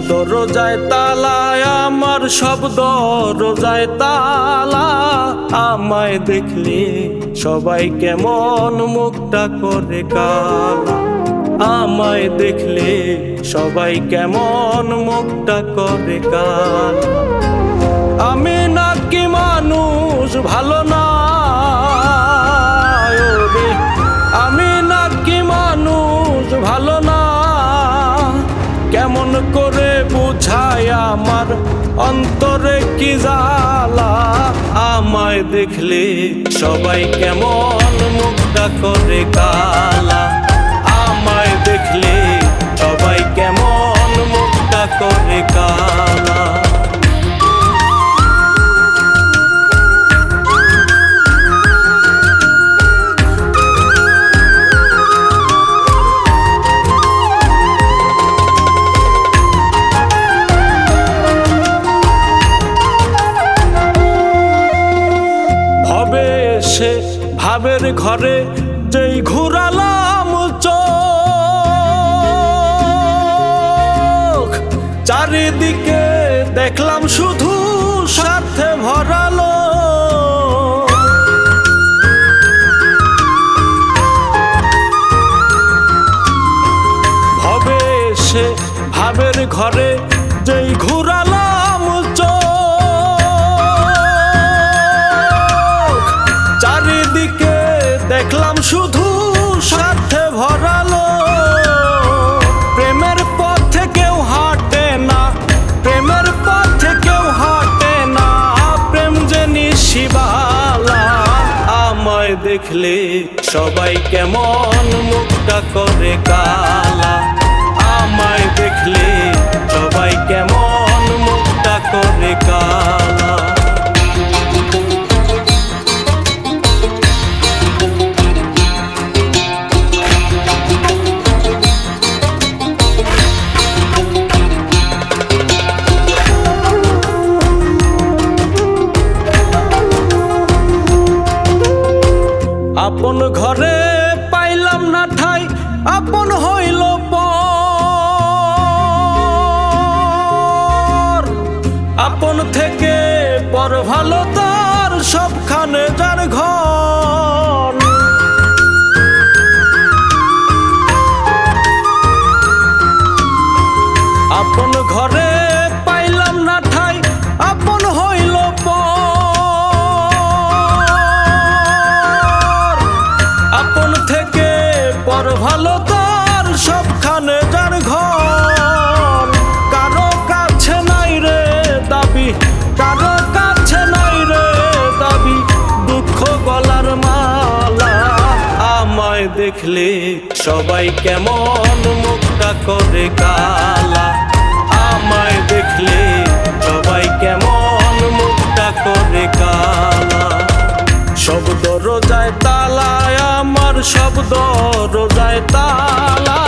দরজায় তালা, আমার সব দরজায় তালা। আমায় দেখলে সবাই কেমন মুখটা করে কালা, আমায় দেখলে সবাই কেমন মুখটা করে কালা। আমি নাকি মানুষ ভালো না, ওরে আমি নাকি মানুষ ভালো না। কেমন করে বুঝায় আমার অন্তরে কি জ্বালা, আমায় দেখলে সবাই কেমন মুখটা করে কালা, আমায় দেখলে সবাই কেমন মুখটা করে কালা। সে ভাবের ঘরে যেই ঘুরালাম চোখ, চারিদিকে দেখলাম শুধু স্বার্থে ভরালো। ভবে সে ভাবের ঘরে যেই ঘুরালাম চোখ, চারিদিকে দেখলাম শুধু স্বার্থে ভরালো। প্রেমের পথে কেউ হাঁটে না, প্রেমের পথে কেউ হাঁটে না, প্রেম যে নিশিবালা। আমায় দেখলে সবাই কেমন মুখটা করে কালা, আমায় দেখলে সবাই কেমন মুখটা করে কালা। আপন ঘরে পাইলাম না ঠাই, আপন হইল পর। আপন থেকে পর ভালো তার সবখানে যার ঘর। আপন ঘরে পাইলাম না ঠাই, আপন হইল পর। আপন থেকে পর ভালো তার সবখানে যার ঘর। কারো কাছে নাই রে দাবি, কারো কাছে নাই রে দাবি, দুঃখ গলার মালা। আমায় দেখলে সবাই কেমন মুখটা করে কালা, আমায় দেখলে সবাই কেমন মুখটা করে কালা। সব দরজায় তালা, আমার সব দরজায় তালা।